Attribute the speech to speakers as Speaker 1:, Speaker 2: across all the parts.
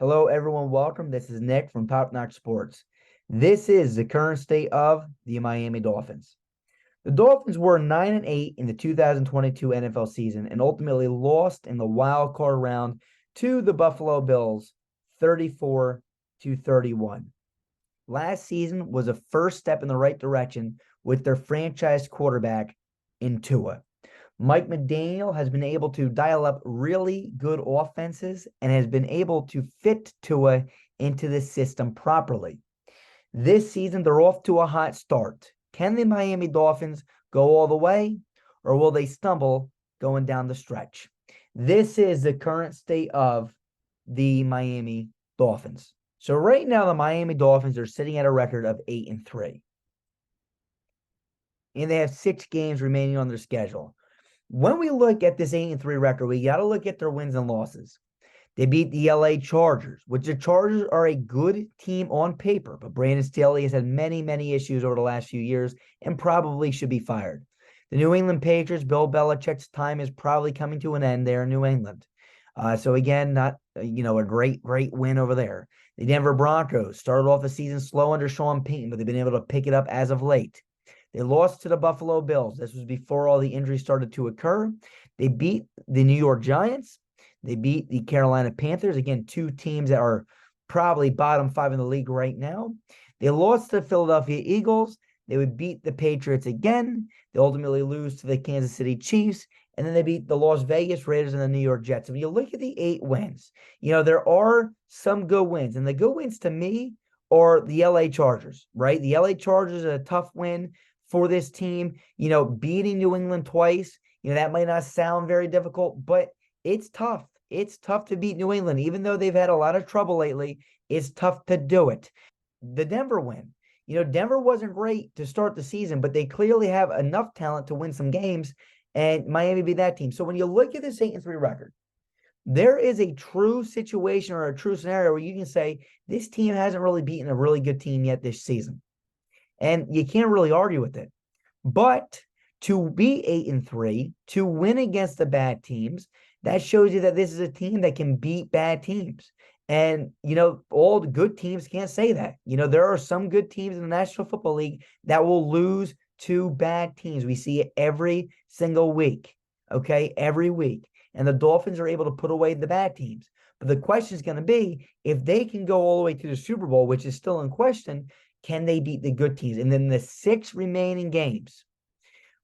Speaker 1: Hello, everyone. Welcome. This is Nick from Top Notch Sports. This is the current state of the Miami Dolphins. The Dolphins were 9-8 in the 2022 NFL season and ultimately lost in the wild card round to the Buffalo Bills 34-31. Last season was a first step in the right direction with their franchise quarterback in Tua. Mike McDaniel has been able to dial up really good offenses and has been able to fit Tua into the system properly. This season, they're off to a hot start. Can the Miami Dolphins go all the way, or will they stumble going down the stretch? This is the current state of the Miami Dolphins. So right now, the Miami Dolphins are sitting at a record of 8-3. And they have 6 games remaining on their schedule. When we look at this 8-3 record, we got to look at their wins and losses. They beat the LA Chargers, which the Chargers are a good team on paper, but Brandon Staley has had many issues over the last few years and probably should be fired. The New England Patriots, Bill Belichick's time is probably coming to an end there in New England. So again, not a great win over there. The Denver Broncos started off the season slow under Sean Payton, but they've been able to pick it up as of late. They lost to the Buffalo Bills. This was before all the injuries started to occur. They beat the New York Giants. They beat the Carolina Panthers. Again, 2 teams that are probably bottom 5 in the league right now. They lost to the Philadelphia Eagles. They would beat the Patriots again. They ultimately lose to the Kansas City Chiefs. And then they beat the Las Vegas Raiders and the New York Jets. When you look at the 8 wins, there are some good wins. And the good wins to me are the LA Chargers, right? The LA Chargers are a tough win for this team, beating New England twice. That might not sound very difficult, but it's tough. It's tough to beat New England. Even though they've had a lot of trouble lately, it's tough to do it. The Denver win. Denver wasn't great to start the season, but they clearly have enough talent to win some games, and Miami beat that team. So when you look at this 8-3 record, there is a true situation or a true scenario where you can say this team hasn't really beaten a really good team yet this season. And you can't really argue with it. But to be 8-3, to win against the bad teams, that shows you that this is a team that can beat bad teams. And, all the good teams can't say that. There are some good teams in the National Football League that will lose to bad teams. We see it every single week, okay? Every week. And the Dolphins are able to put away the bad teams. But the question is going to be, if they can go all the way to the Super Bowl, which is still in question, can they beat the good teams? And then the 6 remaining games,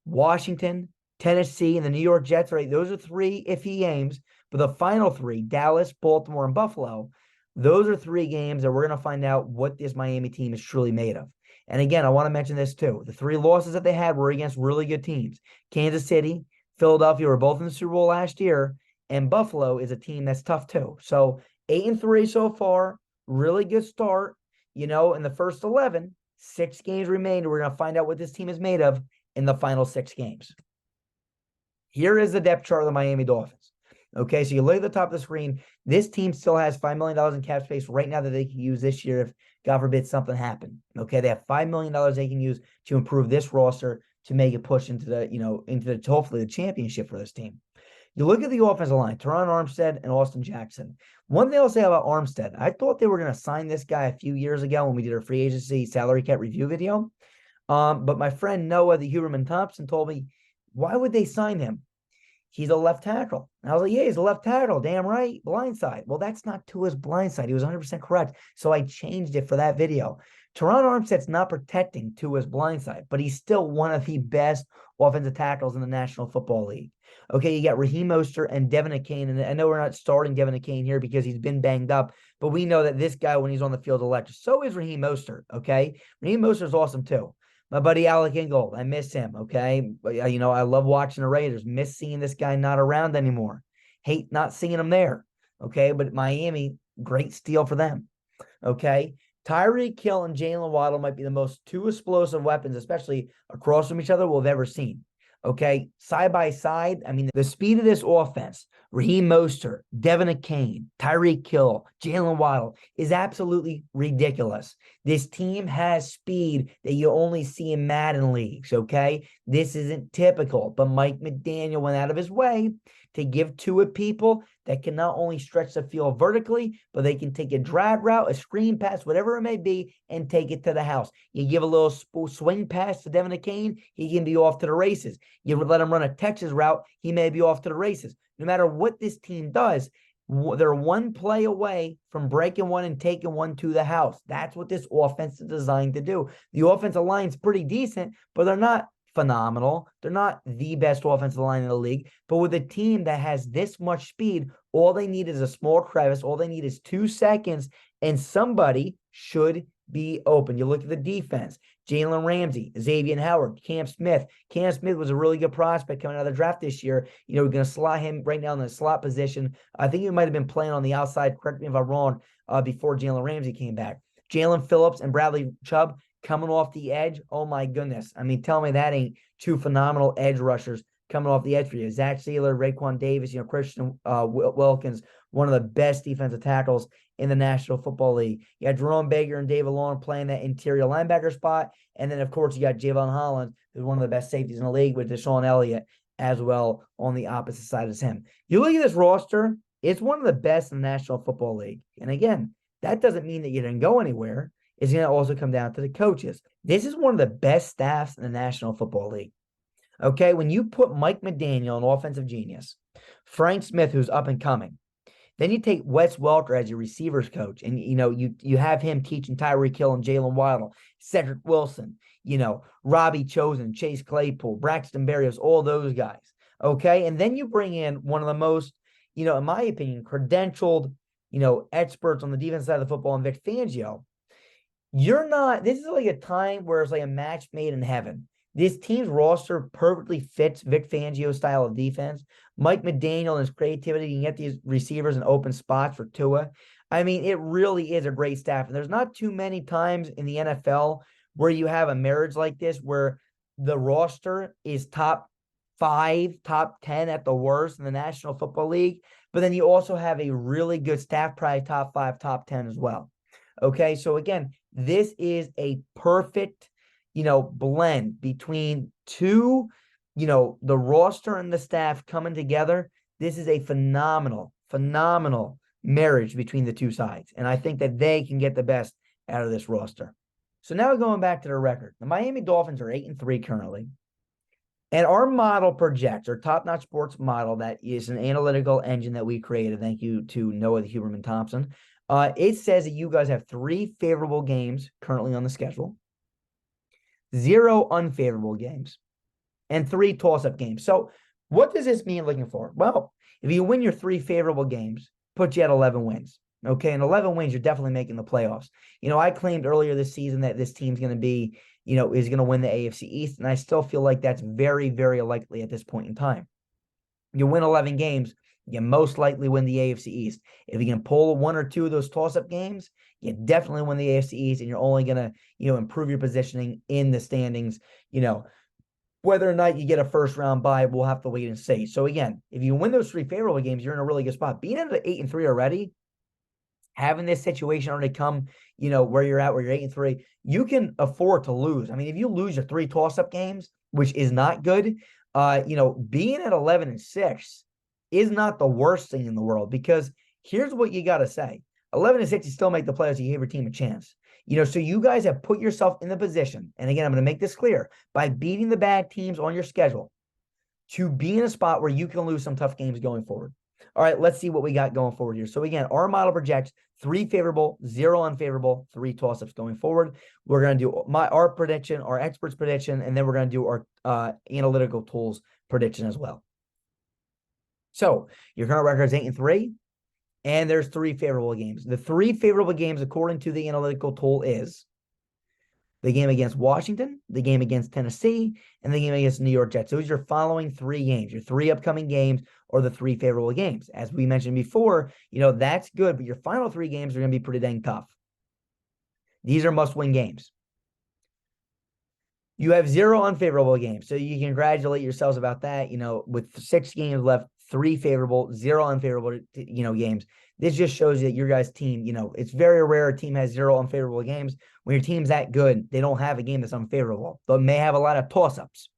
Speaker 1: Washington, Tennessee, and the New York Jets, right? Those are 3 iffy games. But the final 3, Dallas, Baltimore, and Buffalo, those are 3 games that we're going to find out what this Miami team is truly made of. And again, I want to mention this too. The 3 losses that they had were against really good teams. Kansas City, Philadelphia were both in the Super Bowl last year, and Buffalo is a team that's tough too. So 8-3 so far, really good start. In the first 11, 6 games remain. We're going to find out what this team is made of in the final 6 games. Here is the depth chart of the Miami Dolphins. Okay, so you look at the top of the screen. This team still has $5 million in cap space right now that they can use this year if, God forbid, something happened. Okay, they have $5 million they can use to improve this roster to make it push into the hopefully the championship for this team. You look at the offensive line, Teron Armstead and Austin Jackson. One thing I'll say about Armstead, I thought they were going to sign this guy a few years ago when we did our free agency salary cap review video. But my friend Noah, the Huberman Thompson, told me, why would they sign him? He's a left tackle. And I was like, yeah, he's a left tackle. Damn right. Blindside. Well, that's not Tua's blindside. He was 100% correct. So I changed it for that video. Teron Armstead's not protecting Tua's blindside, but he's still one of the best offensive tackles in the National Football League. Okay, you got Raheem Mostert and Devin Achane, and I know we're not starting Devin Achane here because he's been banged up, but we know that this guy, when he's on the field, is electric. So is Raheem Mostert, okay? Raheem Mostert's awesome, too. My buddy Alec Ingold, I miss him, okay? I love watching the Raiders. Miss seeing this guy not around anymore. Hate not seeing him there, okay? But Miami, great steal for them, okay? Tyreek Hill and Jalen Waddle might be the most 2 explosive weapons, especially across from each other, we've ever seen. Okay, side by side, the speed of this offense, Raheem Mostert, Devin Achane, Tyreek Hill, Jalen Waddle, is absolutely ridiculous. This team has speed that you only see in Madden leagues, okay? This isn't typical, but Mike McDaniel went out of his way to give to a people that can not only stretch the field vertically, but they can take a drag route, a screen pass, whatever it may be, and take it to the house. You give a little swing pass to Devin Akane, he can be off to the races. You let him run a Texas route, he may be off to the races. No matter what this team does, they're one play away from breaking one and taking one to the house. That's what this offense is designed to do. The offensive line's pretty decent, but they're not phenomenal. They're not the best offensive line in the league. But with a team that has this much speed, all they need is a small crevice. All they need is 2 seconds, and somebody should be open. You look at the defense. Jalen Ramsey, Xavier Howard, Cam Smith. Cam Smith was a really good prospect coming out of the draft this year. We're going to slot him right now in the slot position. I think he might have been playing on the outside. Correct me if I'm wrong, before Jalen Ramsey came back. Jalen Phillips and Bradley Chubb coming off the edge. Oh, my goodness. I mean, tell me that ain't 2 phenomenal edge rushers coming off the edge for you. Zach Sealer, Raekwon Davis, Christian Wilkins, one of the best defensive tackles in the National Football League. You got Jerome Baker and David Long playing that interior linebacker spot. And then, of course, you got Javon Holland, who's one of the best safeties in the league, with Deshaun Elliott as well on the opposite side as him. You look at this roster, it's one of the best in the National Football League. And again, that doesn't mean that you didn't go anywhere. It's going to also come down to the coaches. This is one of the best staffs in the National Football League. Okay, when you put Mike McDaniel, an offensive genius, Frank Smith, who's up and coming, then you take Wes Welker as your receivers coach, and you have him teaching Tyreek Hill and Jalen Waddle, Cedric Wilson, Robbie Chosen, Chase Claypool, Braxton Berrios, all those guys. Okay, and then you bring in one of the most, in my opinion, credentialed, experts on the defense side of the football, and Vic Fangio. This is like a time where it's like a match made in heaven. This team's roster perfectly fits Vic Fangio's style of defense. Mike McDaniel and his creativity can get these receivers in open spots for Tua. I mean, it really is a great staff. And there's not too many times in the NFL where you have a marriage like this, where the roster is top 5, top 10 at the worst in the National Football League. But then you also have a really good staff, probably top 5, top 10 as well. Okay, so again, this is a perfect blend between two, the roster and the staff coming together. This is a phenomenal marriage between the two sides. And I think that they can get the best out of this roster. So now going back to the record, the Miami Dolphins are 8-3 currently. And our model projects, our top-notch sports model, that is an analytical engine that we created. Thank you to Noah the Huberman Thompson. It says that you guys have 3 favorable games currently on the schedule, 0 unfavorable games, and 3 toss-up games. So what does this mean looking forward? Well, if you win your 3 favorable games, put you at 11 wins. Okay, and 11 wins, you're definitely making the playoffs. I claimed earlier this season that this team's going to be, is going to win the AFC East, and I still feel like that's very, very likely at this point in time. You win 11 games, you most likely win the AFC East. If you can pull 1 or 2 of those toss-up games, you definitely win the AFC East, and you're only going to, improve your positioning in the standings. Whether or not you get a first-round bye, we'll have to wait and see. So again, if you win those 3 favorable games, you're in a really good spot. Being at 8-3 already, having this situation already come, where you're at, where you're 8-3, you can afford to lose. I mean, if you lose your 3 toss-up games, which is not good, being at 11-6 is not the worst thing in the world, because here's what you got to say. 11-6, you still make the playoffs, you give your team a chance. So you guys have put yourself in the position, and again, I'm going to make this clear, by beating the bad teams on your schedule, to be in a spot where you can lose some tough games going forward. All right, let's see what we got going forward here. So again, our model projects 3 favorable, 0 unfavorable, 3 toss-ups going forward. We're going to do our prediction, our experts' prediction, and then we're going to do our analytical tools prediction as well. So your current record is 8-3, and there's 3 favorable games. The 3 favorable games, according to the analytical tool, is the game against Washington, the game against Tennessee, and the game against New York Jets. Those are your following 3 games. Your 3 upcoming games are the 3 favorable games. As we mentioned before, that's good, but your final 3 games are going to be pretty dang tough. These are must-win games. You have 0 unfavorable games, so you can congratulate yourselves about that. With 6 games left, 3 favorable, 0 unfavorable, games. This just shows you that your guys' team, it's very rare a team has 0 unfavorable games. When your team's that good, they don't have a game that's unfavorable. They may have a lot of toss-ups.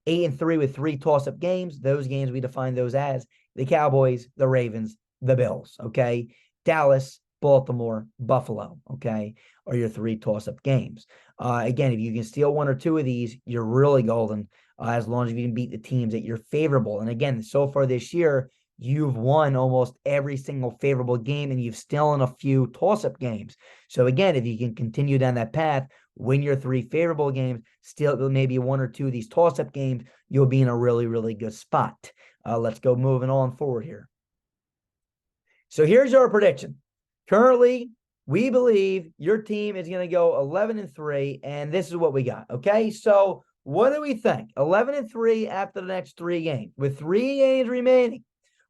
Speaker 1: 8-3 with 3 toss-up games. Those games, we define those as the Cowboys, the Ravens, the Bills, okay? Dallas, Baltimore, Buffalo, okay, are your 3 toss-up games. Again, if you can steal 1 or 2 of these, you're really golden, as long as you can beat the teams that you're favorable. And again, so far this year, you've won almost every single favorable game, and you've still in a few toss-up games. So again, if you can continue down that path, win your 3 favorable games, still maybe 1 or 2 of these toss-up games, you'll be in a really, really good spot. Let's go moving on forward here. So here's our prediction. Currently, we believe your team is going to go 11-3, and this is what we got, okay? So what do we think? 11-3 after the next 3 games. With 3 games remaining,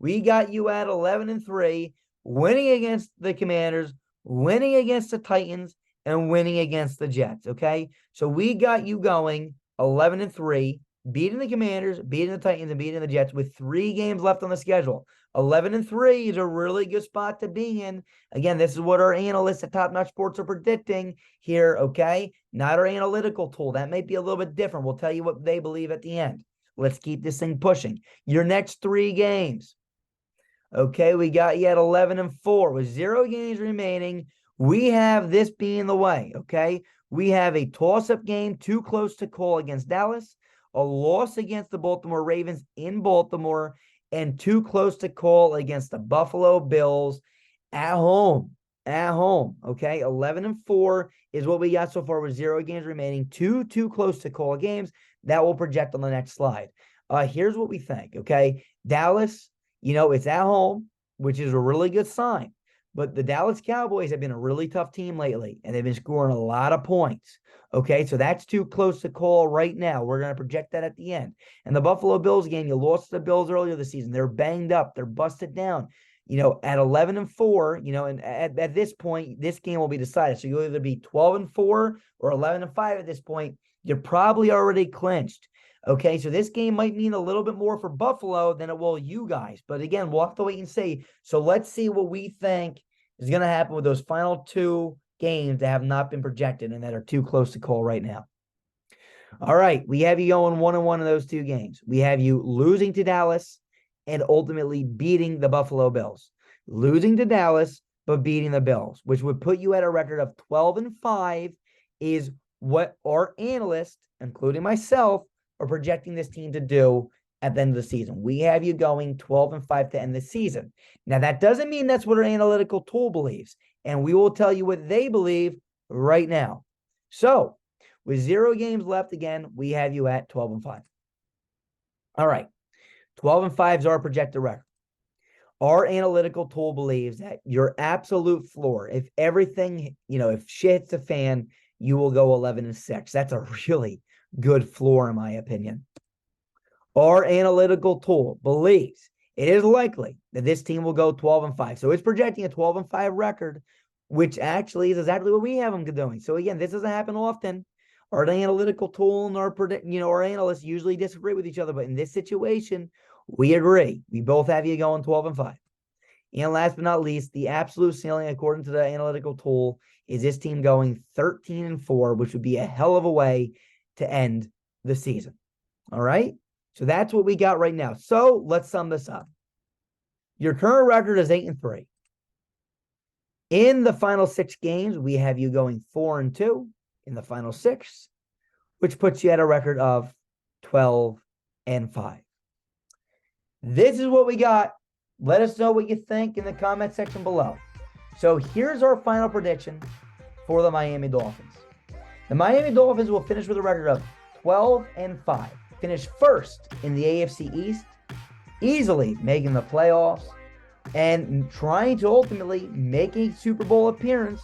Speaker 1: we got you at 11-3, winning against the Commanders, winning against the Titans, and winning against the Jets, okay? So we got you going 11-3, beating the Commanders, beating the Titans, and beating the Jets with 3 games left on the schedule. 11-3 is a really good spot to be in. Again, this is what our analysts at Top Notch Sports are predicting here, okay? Not our analytical tool. That might be a little bit different. We'll tell you what they believe at the end. Let's keep this thing pushing. Your next 3 games. Okay, we got you at 11-4 with 0 games remaining. We have this being the way, okay? We have a toss-up game too close to call against Dallas, a loss against the Baltimore Ravens in Baltimore, and too close to call against the Buffalo Bills at home. At home, okay? 11-4 is what we got so far with 0 games remaining. Too close to call games. That will project on the next slide. Here's what we think, okay? Dallas, it's at home, which is a really good sign. But the Dallas Cowboys have been a really tough team lately, and they've been scoring a lot of points. Okay, so that's too close to call right now. We're going to project that at the end. And the Buffalo Bills game, you lost to the Bills earlier this season. They're banged up. They're busted down. At 11-4, and at this point, this game will be decided. So you'll either be 12-4 or 11-5 at this point. You're probably already clinched. Okay, so this game might mean a little bit more for Buffalo than it will you guys. But again, we'll have to wait and see. So let's see what we think is going to happen with those final 2 games that have not been projected and that are too close to call right now. All right, we have you going 1-1 in those 2 games. We have you losing to Dallas and ultimately beating the Buffalo Bills. Losing to Dallas, but beating the Bills, which would put you at a record of 12-5 is what our analysts, including myself, are projecting this team to do at the end of the season. We have you going 12-5 to end the season. Now, that doesn't mean that's what our analytical tool believes, and we will tell you what they believe right now. So, with 0 games left again, we have you at 12-5. All right, 12-5 is our projected record. Our analytical tool believes that your absolute floor, if everything, if shit hits the fan, you will go 11-6. That's a really good floor, in my opinion. Our analytical tool believes it is likely that this team will go 12-5. So it's projecting a 12-5 record, which actually is exactly what we have them doing. So again, this doesn't happen often. Our analytical tool and our analysts usually disagree with each other, but in this situation, we agree. We both have you going 12-5. And last but not least, the absolute ceiling, according to the analytical tool, is this team going 13-4, which would be a hell of a way to end the season. All right? So that's what we got right now. So let's sum this up. Your current record is 8-3. In the final 6 games, we have you going 4-2 in the final 6, which puts you at a record of 12-5. This is what we got. Let us know what you think in the comment section below. So here's our final prediction for the Miami Dolphins. The Miami Dolphins will finish with a record of 12-5. Finish first in the AFC East, easily making the playoffs, and trying to ultimately make a Super Bowl appearance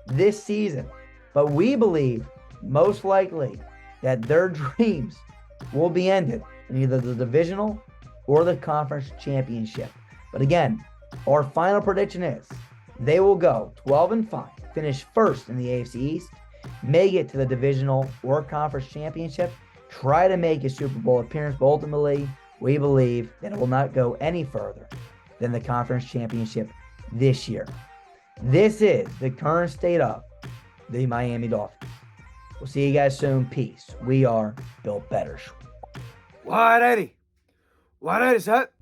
Speaker 1: this season. But we believe, most likely, that their dreams will be ended in either the divisional or the conference championship. But again, our final prediction is they will go 12-5, finish first in the AFC East, make it to the divisional or conference championship, try to make a Super Bowl appearance, but ultimately, we believe that it will not go any further than the conference championship this year. This is the current state of the Miami Dolphins. We'll see you guys soon. Peace. We are Built Better.
Speaker 2: 180. 180 set.